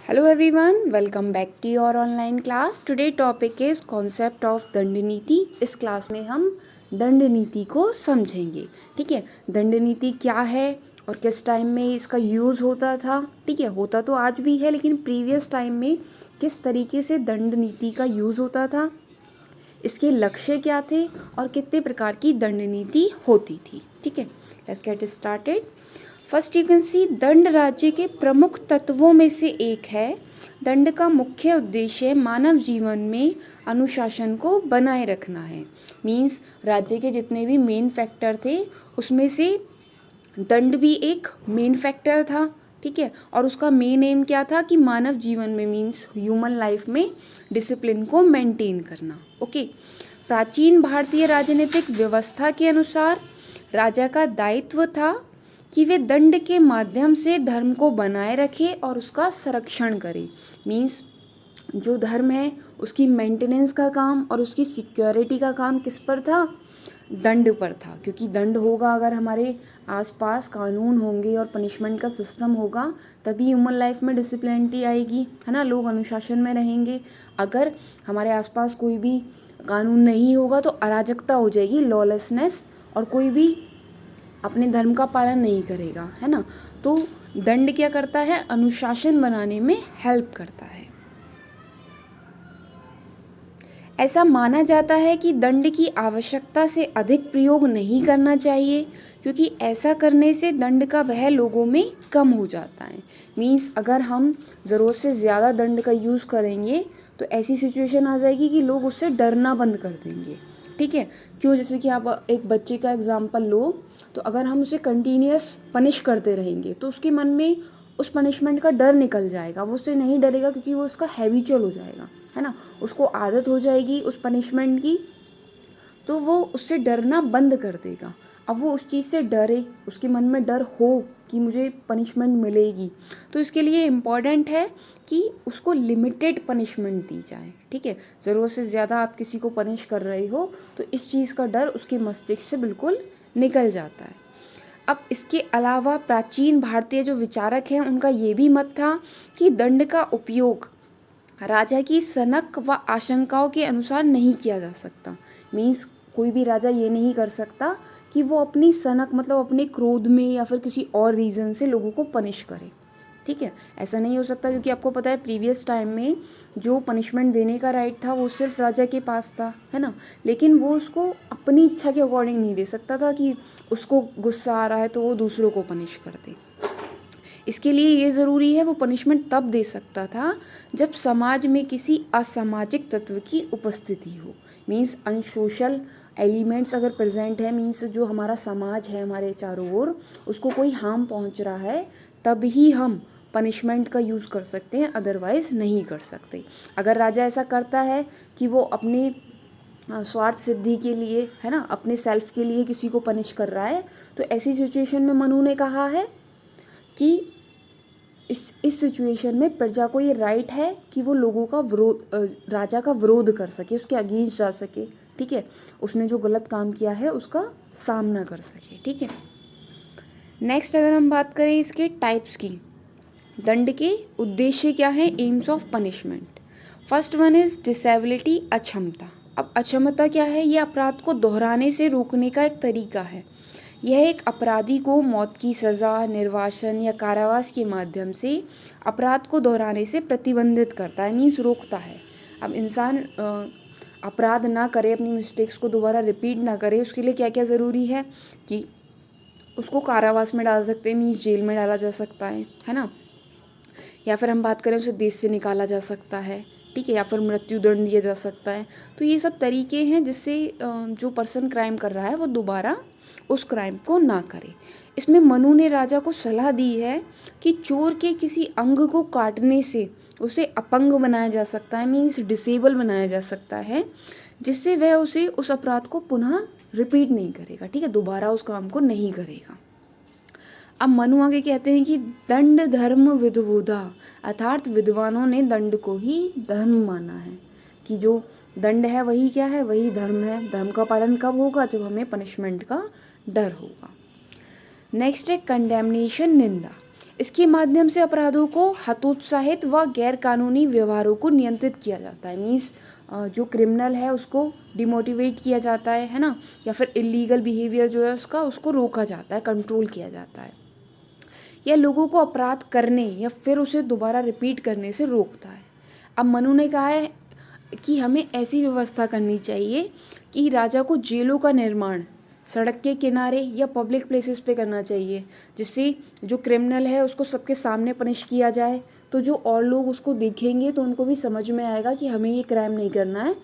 Hello everyone, welcome back to your online class. Today topic is concept of दंड नीति. इस class में हम दंड नीति को समझेंगे. ठीक है, दंड नीति क्या है और किस टाइम में इसका यूज़ होता था. ठीक है, होता तो आज भी है लेकिन प्रीवियस टाइम में किस तरीके से दंड नीति का यूज़ होता था, इसके लक्ष्य क्या थे और कितने प्रकार की दंड नीति होती थी. ठीक है, let's get started. First you can see दंड राज्य के प्रमुख तत्वों में से एक है. दंड का मुख्य उद्देश्य मानव जीवन में अनुशासन को बनाए रखना है. मीन्स राज्य के जितने भी मेन फैक्टर थे उसमें से दंड भी एक मेन फैक्टर था. ठीक है, और उसका मेन एम क्या था कि मानव जीवन में मीन्स ह्यूमन लाइफ में डिसिप्लिन को मेंटेन करना. ओके, प्राचीन भारतीय राजनीतिक व्यवस्था के अनुसार राजा का दायित्व था कि वे दंड के माध्यम से धर्म को बनाए रखे और उसका संरक्षण करे. मीन्स जो धर्म है उसकी मेंटेनेंस का काम और उसकी सिक्योरिटी का काम किस पर था? दंड पर था. क्योंकि दंड होगा, अगर हमारे आसपास कानून होंगे और पनिशमेंट का सिस्टम होगा तभी ह्यूमन लाइफ में डिसिप्लिनिटी आएगी, है ना. लोग अनुशासन में रहेंगे. अगर हमारे आसपास कोई भी कानून नहीं होगा तो अराजकता हो जाएगी, लॉलेसनेस, और कोई भी अपने धर्म का पालन नहीं करेगा, है ना. तो दंड क्या करता है? अनुशासन बनाने में हेल्प करता है. ऐसा माना जाता है कि दंड की आवश्यकता से अधिक प्रयोग नहीं करना चाहिए क्योंकि ऐसा करने से दंड का भय लोगों में कम हो जाता है. मीन्स अगर हम ज़रूरत से ज़्यादा दंड का यूज़ करेंगे तो ऐसी सिचुएशन आ जाएगी कि लोग उससे डरना बंद कर देंगे. ठीक है, क्यों? जैसे कि आप एक बच्चे का एग्जाम्पल लो, तो अगर हम उसे कंटिन्यूस पनिश करते रहेंगे तो उसके मन में उस पनिशमेंट का डर निकल जाएगा. वो उससे नहीं डरेगा क्योंकि वो उसका हैबिचुअल हो जाएगा, है ना. उसको आदत हो जाएगी उस पनिशमेंट की, तो वो उससे डरना बंद कर देगा. अब वो उस चीज़ से डरे, उसके मन में डर हो कि मुझे पनिशमेंट मिलेगी, तो इसके लिए इम्पॉर्टेंट है कि उसको लिमिटेड पनिशमेंट दी जाए. ठीक है, ज़रूरत से ज़्यादा आप किसी को पनिश कर रहे हो तो इस चीज़ का डर उसके मस्तिष्क से बिल्कुल निकल जाता है. अब इसके अलावा प्राचीन भारतीय जो विचारक हैं उनका ये भी मत था कि दंड का उपयोग राजा की सनक व आशंकाओं के अनुसार नहीं किया जा सकता. मीन्स कोई भी राजा ये नहीं कर सकता कि वो अपनी सनक मतलब अपने क्रोध में या फिर किसी और रीज़न से लोगों को पनिश करे. ठीक है, ऐसा नहीं हो सकता क्योंकि आपको पता है प्रीवियस टाइम में जो पनिशमेंट देने का राइट था वो सिर्फ राजा के पास था, है ना. लेकिन वो उसको अपनी इच्छा के अकॉर्डिंग नहीं दे सकता था कि उसको गुस्सा आ रहा है तो वो दूसरों को पनिश कर दे. इसके लिए ये ज़रूरी है वो पनिशमेंट तब दे सकता था जब समाज में किसी असामाजिक तत्व की उपस्थिति हो. मीन्स अनसोशल एलिमेंट्स अगर प्रेजेंट है, मीन्स जो हमारा समाज है हमारे चारों ओर उसको कोई हार्म पहुंच रहा है, तब ही हम पनिशमेंट का यूज़ कर सकते हैं, अदरवाइज़ नहीं कर सकते. अगर राजा ऐसा करता है कि वो अपने स्वार्थ सिद्धि के लिए, है ना, अपने सेल्फ के लिए किसी को पनिश कर रहा है, तो ऐसी सिचुएशन में मनु ने कहा है कि इस सिचुएशन में प्रजा को ये राइट है कि वो लोगों का विरोध, राजा का विरोध कर सके, उसके अगेंस्ट जा सके. ठीक है, उसने जो गलत काम किया है उसका सामना कर सके. ठीक है, नेक्स्ट अगर हम बात करें इसके टाइप्स की, दंड के उद्देश्य क्या है, AIIMS of punishment. First one is disability, अक्षमता. अब अक्षमता क्या है? ये अपराध को दोहराने से रोकने का एक तरीका है. यह एक अपराधी को मौत की सज़ा, निर्वासन या कारावास के माध्यम से अपराध को दोहराने से प्रतिबंधित करता है, मीन्स रोकता है. अब इंसान अपराध ना करे, अपनी मिस्टेक्स को दोबारा रिपीट ना करे, उसके लिए क्या क्या ज़रूरी है कि उसको कारावास में डाल सकते हैं, मीन्स जेल में डाला जा सकता है ना. या फिर हम बात करें उसे देश से निकाला जा सकता है. ठीक है, या फिर मृत्यु दंड दिया जा सकता है. तो ये सब तरीके हैं जिससे जो पर्सन क्राइम कर रहा है वो दोबारा उस क्राइम को ना करे. इसमें मनु ने राजा को सलाह दी है कि चोर के किसी अंग को काटने से उसे अपंग बनाया जा सकता है, मीन्स डिसेबल बनाया जा सकता है, जिससे वह उसे उस अपराध को पुनः रिपीट नहीं करेगा. ठीक है, दोबारा उस काम को नहीं करेगा. अब मनु आगे कहते हैं कि दंड धर्म विदवुधा, अर्थात विद्वानों ने दंड को ही धर्म माना है, कि जो दंड है वही क्या है, वही धर्म है. धर्म का पालन कब होगा? जब हमें पनिशमेंट का डर होगा. नेक्स्ट है कंडेमनेशन, निंदा. इसके माध्यम से अपराधों को हतोत्साहित व गैर कानूनी व्यवहारों को नियंत्रित किया जाता है। मीन्स जो क्रिमिनल है उसको डिमोटिवेट किया जाता है ना, या फिर इलीगल बिहेवियर जो है उसको रोका जाता है, कंट्रोल किया जाता है। यह लोगों को अपराध करने या फिर उसे दोबारा रिपीट करने से रोकता है। अब मनु ने कहा है कि हमें ऐसी व्यवस्था करनी चाहिए कि राजा को जेलों का निर्माण सड़क के किनारे या पब्लिक प्लेसेस पे करना चाहिए, जिससे जो क्रिमिनल है उसको सबके सामने पनिश किया जाए, तो जो और लोग उसको देखेंगे तो उनको भी समझ में आएगा कि हमें ये क्राइम नहीं करना है,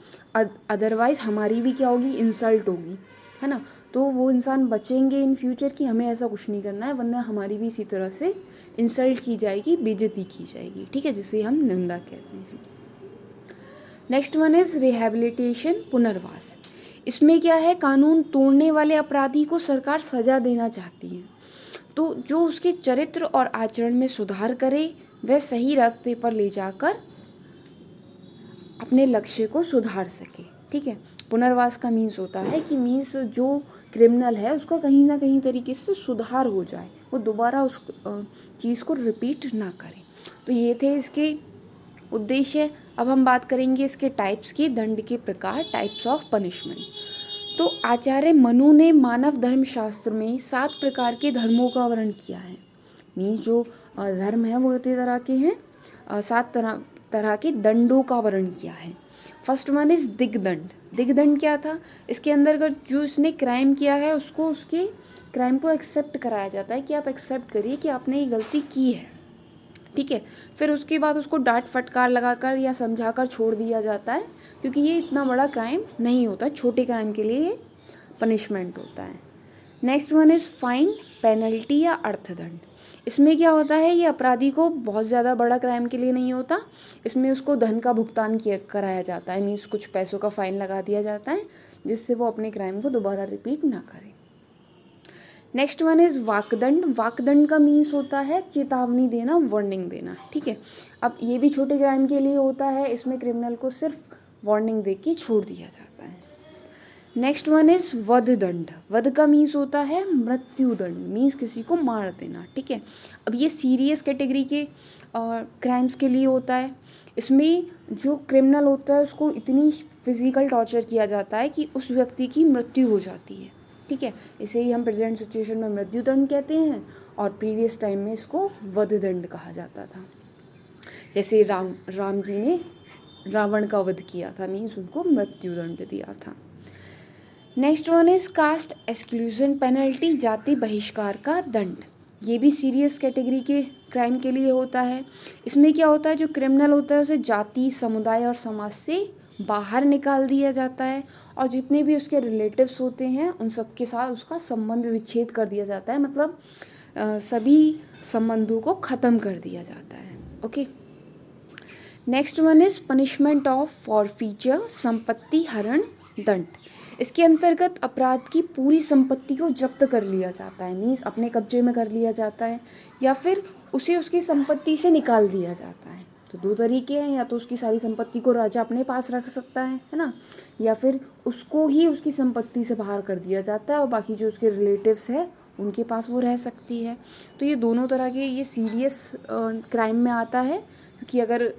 अदरवाइज़ हमारी भी क्या होगी, इंसल्ट होगी, है ना। तो वो इंसान बचेंगे इन फ्यूचर कि हमें ऐसा कुछ नहीं करना है, वरना हमारी भी इसी तरह से इंसल्ट की जाएगी, बेइज्जती की जाएगी, ठीक है, जिसे हम निंदा कहते हैं। नेक्स्ट वन इज़ रिहैबिलिटेशन, पुनर्वास। इसमें क्या है, कानून तोड़ने वाले अपराधी को सरकार सज़ा देना चाहती है, तो जो उसके चरित्र और आचरण में सुधार करे वह सही रास्ते पर ले जाकर अपने लक्ष्य को सुधार सके, ठीक है। पुनर्वास का मीन्स होता है कि मीन्स जो क्रिमिनल है उसका कहीं ना कहीं तरीके से सुधार हो जाए, वो दोबारा उस चीज़ को रिपीट ना करे। तो ये थे इसके उद्देश्य। अब हम बात करेंगे इसके टाइप्स की, दंड के प्रकार, टाइप्स ऑफ पनिशमेंट। तो आचार्य मनु ने मानव धर्मशास्त्र में 7 प्रकार के धर्मों का वर्णन किया है। मीन्स जो धर्म है वो इतने तरह के हैं, 7 तरह के दंडों का वर्णन किया है। फर्स्ट वन इज़ दिग्दंड। दिग्दंड क्या था, इसके अंदर जो इसने क्राइम किया है उसको उसके क्राइम को एक्सेप्ट कराया जाता है कि आप एक्सेप्ट करिए कि आपने ये गलती की है, ठीक है। फिर उसके बाद उसको डांट फटकार लगाकर या समझाकर छोड़ दिया जाता है, क्योंकि ये इतना बड़ा क्राइम नहीं होता, छोटे क्राइम के लिए ये पनिशमेंट होता है। Next one is fine, penalty या अर्थदंड। इसमें क्या होता है, ये अपराधी को बहुत ज़्यादा बड़ा क्राइम के लिए नहीं होता, इसमें उसको धन का भुगतान कराया जाता है, मीन्स कुछ पैसों का फ़ाइन लगा दिया जाता है जिससे वो अपने क्राइम को दोबारा रिपीट ना करे। नेक्स्ट वन इज़ वाकदंड। वाकदंड का मीन्स होता है चेतावनी देना, वार्निंग देना, ठीक है। अब ये भी छोटे क्राइम के लिए होता है, इसमें क्रिमिनल को सिर्फ वार्निंग दे के छोड़ दिया जाता है। नेक्स्ट वन इज़ वध दंड। वध का मीन्स होता है मृत्युदंड, मीन्स किसी को मार देना, ठीक है। अब ये सीरियस कैटेगरी के क्राइम्स के लिए होता है। इसमें जो क्रिमिनल होता है उसको इतनी फिजिकल टॉर्चर किया जाता है कि उस व्यक्ति की मृत्यु हो जाती है, ठीक है। इसे ही हम प्रेजेंट सिचुएशन में मृत्युदंड कहते हैं, और प्रीवियस टाइम में इसको वध दंड कहा जाता था। जैसे राम जी ने रावण का वध किया था, मीन्स उनको मृत्युदंड दिया था। Next one is caste exclusion penalty, जाति बहिष्कार का दंड। ये भी सीरियस कैटेगरी के क्राइम के लिए होता है। इसमें क्या होता है, जो क्रिमिनल होता है उसे जाति, समुदाय और समाज से बाहर निकाल दिया जाता है, और जितने भी उसके रिलेटिव्स होते हैं उन सब के साथ उसका संबंध विच्छेद कर दिया जाता है, मतलब सभी संबंधों को ख़त्म कर दिया जाता है। Okay, next one is punishment of forfeiture, संपत्ति हरण दंड। इसके अंतर्गत अपराध की पूरी संपत्ति को जब्त कर लिया जाता है, मीन्स अपने कब्जे में कर लिया जाता है, या फिर उसे उसकी संपत्ति से निकाल दिया जाता है। तो 2 तरीके हैं, या तो उसकी सारी संपत्ति को राजा अपने पास रख सकता है ना, या फिर उसको ही उसकी संपत्ति से बाहर कर दिया जाता है और बाकी जो उसके रिलेटिव्स है उनके पास वो रह सकती है। तो ये दोनों तरह के ये सीरियस क्राइम में आता है, क्योंकि अगर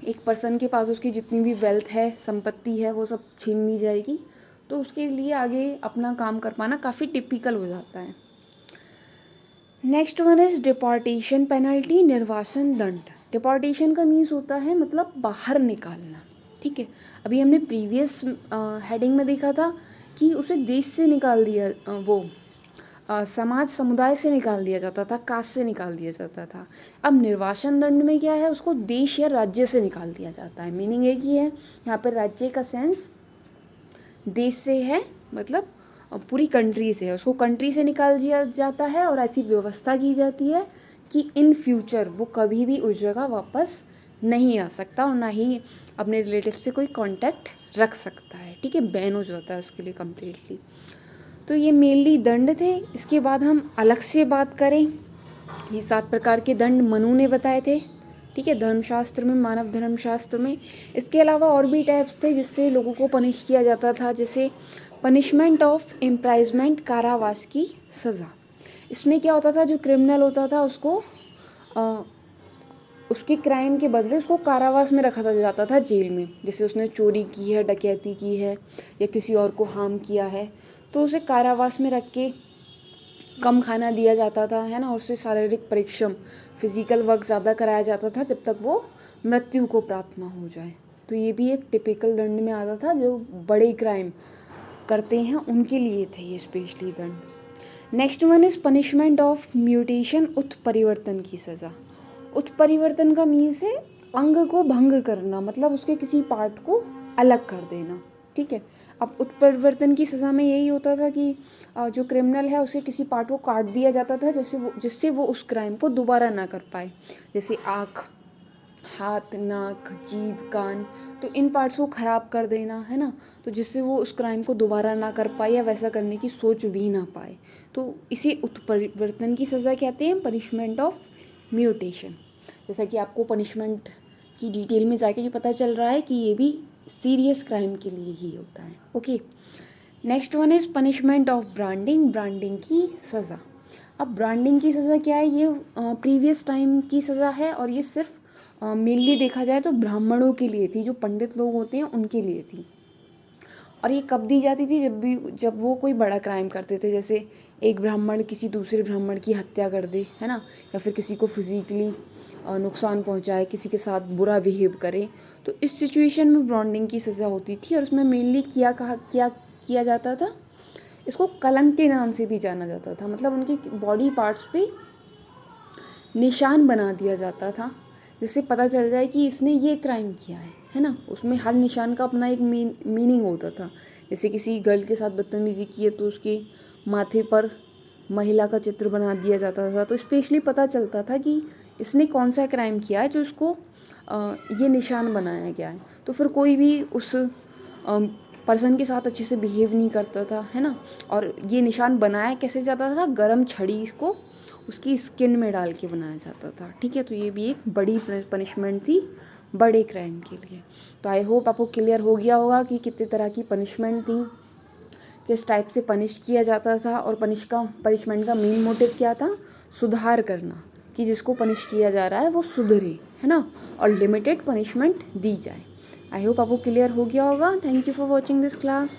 एक पर्सन के पास उसकी जितनी भी वेल्थ है, संपत्ति है, वो सब छीन ली जाएगी, तो उसके लिए आगे अपना काम कर पाना काफ़ी टिपिकल हो जाता है। Next one is deportation penalty, निर्वासन दंड। डिपोर्टेशन का मीन्स होता है मतलब बाहर निकालना, ठीक है। अभी हमने प्रीवियस हेडिंग में देखा था कि उसे देश से निकाल दिया, समाज समुदाय से निकाल दिया जाता था, कास्ट से निकाल दिया जाता था। अब निर्वासन दंड में क्या है, उसको देश या राज्य से निकाल दिया जाता है। मीनिंग एक ही है, यहाँ पर राज्य का सेंस देश से है, मतलब पूरी कंट्री से है, उसको कंट्री से निकाल दिया जाता है, और ऐसी व्यवस्था की जाती है कि इन फ्यूचर वो कभी भी उस जगह वापस नहीं आ सकता और ना ही अपने रिलेटिव से कोई कांटेक्ट रख सकता है, ठीक है, बैन हो जाता है उसके लिए कम्प्लीटली। तो ये मेनली दंड थे। इसके बाद हम अलग से बात करें, ये 7 प्रकार के दंड मनु ने बताए थे, ठीक है, धर्मशास्त्र में, मानव धर्मशास्त्र में। इसके अलावा और भी टाइप्स थे जिससे लोगों को पनिश किया जाता था, जैसे पनिशमेंट ऑफ इम्प्राइजमेंट, कारावास की सज़ा। इसमें क्या होता था, जो क्रिमिनल होता था उसको उसके क्राइम के बदले उसको कारावास में रखा जाता था, जेल में। जैसे उसने चोरी की है, डकैती की है या किसी और को हार्म किया है, तो उसे कारावास में रख के कम खाना दिया जाता था, है ना। और उससे शारीरिक परिश्रम, फिजिकल वर्क ज़्यादा कराया जाता था जब तक वो मृत्यु को प्राप्त ना हो जाए। तो ये भी एक टिपिकल दंड में आता था, जो बड़े क्राइम करते हैं उनके लिए थे ये स्पेशली दंड। Next one is punishment of mutation, उत्परिवर्तन की सज़ा। उत्परिवर्तन का मीन्स है अंग को भंग करना, मतलब उसके किसी पार्ट को अलग कर देना, ठीक है। अब उत्परिवर्तन की सज़ा में यही होता था कि जो क्रिमिनल है उसे किसी पार्ट को काट दिया जाता था, जिससे वो उस क्राइम को दोबारा ना कर पाए। जैसे आँख, हाथ, नाक, जीभ, कान, तो इन पार्ट्स को ख़राब कर देना, है ना। तो जिससे वो उस क्राइम को दोबारा ना कर पाए या वैसा करने की सोच भी ना पाए, तो इसे उत्परिवर्तन की सज़ा कहते हैं, पनिशमेंट ऑफ म्यूटेशन। जैसा कि आपको पनिशमेंट की डिटेल में जाके ये पता चल रहा है कि ये भी सीरियस क्राइम के लिए ही होता है। Okay, next one is punishment of branding, branding की सज़ा। अब ब्रांडिंग की सज़ा क्या है, ये प्रीवियस टाइम की सज़ा है और ये सिर्फ मेनली देखा जाए तो ब्राह्मणों के लिए थी, जो पंडित लोग होते हैं उनके लिए थी। और ये कब दी जाती थी, जब वो कोई बड़ा क्राइम करते थे, जैसे एक ब्राह्मण किसी दूसरे ब्राह्मण की हत्या कर दे, है ना, या फिर किसी को फिजिकली नुकसान पहुंचाए, किसी के साथ बुरा बिहेव करे, तो इस सिचुएशन में ब्रांडिंग की सज़ा होती थी। और उसमें मेनली क्या किया जाता था, इसको कलंक के नाम से भी जाना जाता था, मतलब उनके बॉडी पार्ट्स पे निशान बना दिया जाता था, जिससे पता चल जाए कि इसने ये क्राइम किया है ना। उसमें हर निशान का अपना एक मीनिंग होता था। जैसे किसी गर्ल के साथ बदतमीज़ी की है तो उसके माथे पर महिला का चित्र बना दिया जाता था, तो स्पेशली पता चलता था कि इसने कौन सा क्राइम किया है जो इसको ये निशान बनाया गया है। तो फिर कोई भी उस पर्सन के साथ अच्छे से बिहेव नहीं करता था, है ना। और ये निशान बनाया कैसे जाता था, गरम छड़ी को उसकी स्किन में डाल के बनाया जाता था, ठीक है। तो ये भी एक बड़ी पनिशमेंट थी बड़े क्राइम के लिए। तो आई होप आपको क्लियर हो गया होगा कि कितने तरह की पनिशमेंट थी, किस टाइप से पनिश किया जाता था, और पनिशमेंट का मेन मोटिव क्या था, सुधार करना, कि जिसको पनिश किया जा रहा है वो सुधरे, है ना, और लिमिटेड पनिशमेंट दी जाए। आई होप आपको क्लियर हो गया होगा। Thank you for watching this class.